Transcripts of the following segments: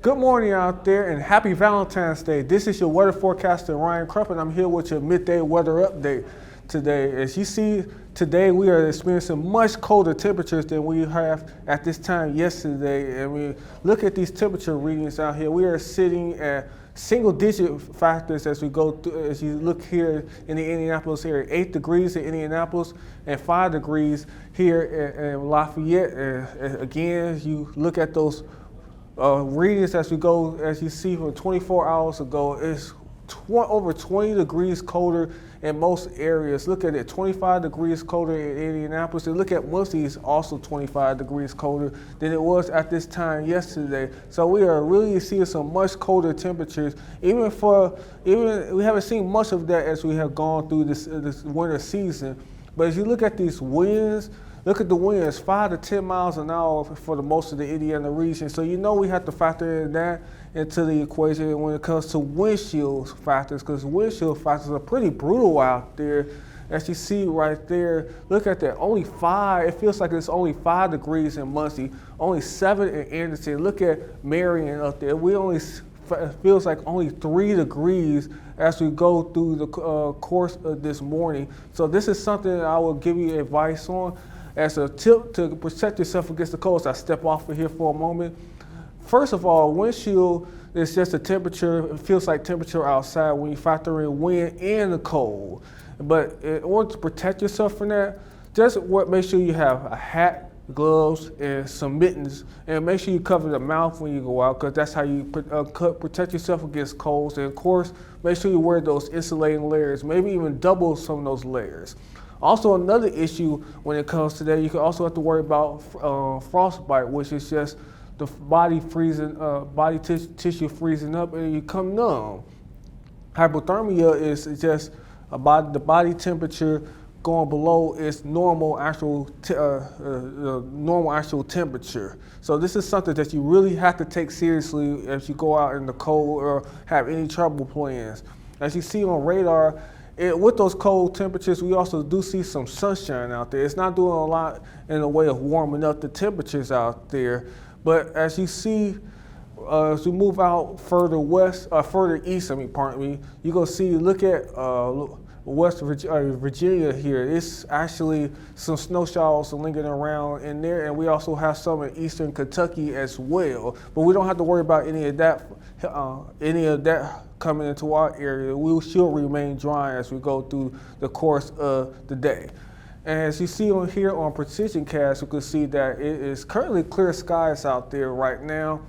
Good morning out there and happy Valentine's Day. This is your weather forecaster, Ryan Crump, and I'm here with your midday weather update today. As you see, today we are experiencing much colder temperatures than we have at this time yesterday. And we look at these temperature readings out here. We are sitting at single-digit factors as we go through, as you look here in the Indianapolis area. 8 degrees in Indianapolis and 5 degrees here in Lafayette. And again, you look at those readings as we go, as you see from 24 hours ago, it's over 20 degrees colder in most areas. Look at it, 25 degrees colder in Indianapolis. And look at Muncie, is also 25 degrees colder than it was at this time yesterday. So we are really seeing some much colder temperatures. Even we haven't seen much of that as we have gone through this winter season. But as you look at these winds, look at the winds, 5 to 10 miles an hour for the most of the Indiana region. So you know we have to factor in that into the equation when it comes to windshield factors, because windshield factors are pretty brutal out there. As you see right there, look at that, only 5, it feels like it's only 5 degrees in Muncie, only 7 in Anderson. Look at Marion up there, it feels like only 3 degrees as we go through the course of this morning. So this is something that I will give you advice on. As a tip to protect yourself against the cold, so I step off of here for a moment. First of all, windshield is just a temperature. It feels like temperature outside when you factor in wind and the cold. But in order to protect yourself from that, just make sure you have a hat, gloves, and some mittens. And make sure you cover the mouth when you go out, because that's how you protect yourself against colds. And of course, make sure you wear those insulating layers, maybe even double some of those layers. Also, another issue when it comes to that, you can also have to worry about frostbite, which is just the body freezing, tissue freezing up, and you come numb. Hypothermia is just about the body temperature going below its normal actual temperature. So this is something that you really have to take seriously as you go out in the cold or have any travel plans. As you see on radar, with those cold temperatures, we also do see some sunshine out there. It's not doing a lot in the way of warming up the temperatures out there. But as you see, as we move out further east, you're gonna see, look at West Virginia here. It's actually some snow showers lingering around in there, and we also have some in eastern Kentucky as well. But we don't have to worry about any of that coming into our area. We will still remain dry as we go through the course of the day. And as you see on here on Precision Cast, you can see that it is currently clear skies out there right now.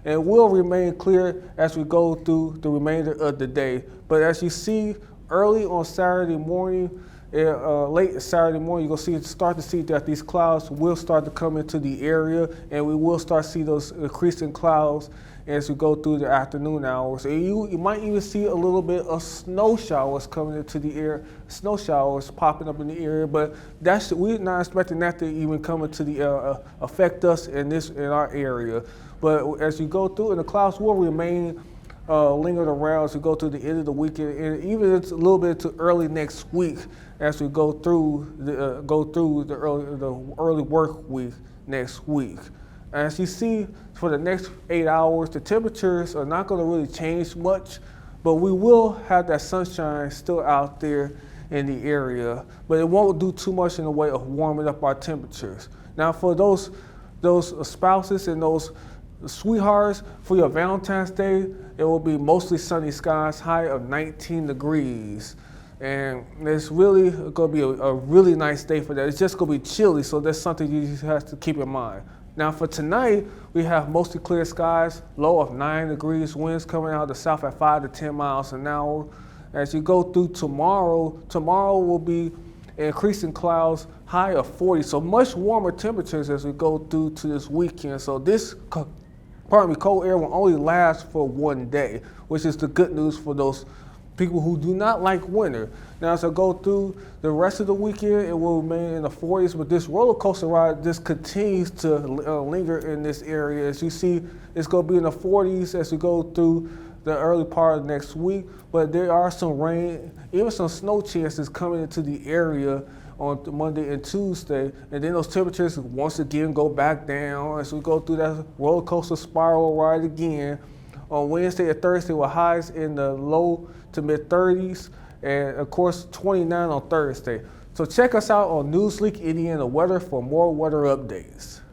And it will remain clear as we go through the remainder of the day. But as you see, early on Saturday morning, late Saturday morning, you're going to start to see that these clouds will start to come into the area, and we will start to see those increasing clouds as we go through the afternoon hours. And you might even see a little bit of snow showers coming into the air, snow showers popping up in the area, but we're not expecting that to even come into the affect us in our area. But as you go through, and the clouds will remain lingered around as we go through the end of the weekend, and even it's a little bit to early next week as we go through the early work week next week. As you see, for the next 8 hours, the temperatures are not going to really change much, but we will have that sunshine still out there in the area, but it won't do too much in the way of warming up our temperatures. Now, for those spouses and those sweethearts, for your Valentine's Day, it will be mostly sunny skies, high of 19 degrees. And it's really going to be a really nice day for that. It's just going to be chilly, so that's something you just have to keep in mind. Now for tonight, we have mostly clear skies, low of 9 degrees, winds coming out of the south at 5 to 10 miles an hour. As you go through tomorrow will be increasing clouds, high of 40, so much warmer temperatures as we go through to this weekend. So this cold air will only last for one day, which is the good news for those people who do not like winter. Now, as I go through the rest of the weekend, it will remain in the 40s, but this roller coaster ride just continues to linger in this area. As you see, it's going to be in the 40s as we go through the early part of next week, but there are some rain, even some snow chances coming into the area on Monday and Tuesday, and then those temperatures once again go back down as we go through that roller coaster spiral ride again. On Wednesday and Thursday with highs in the low to mid 30s, and of course 29 on Thursday. So check us out on Newslink Indiana Weather for more weather updates.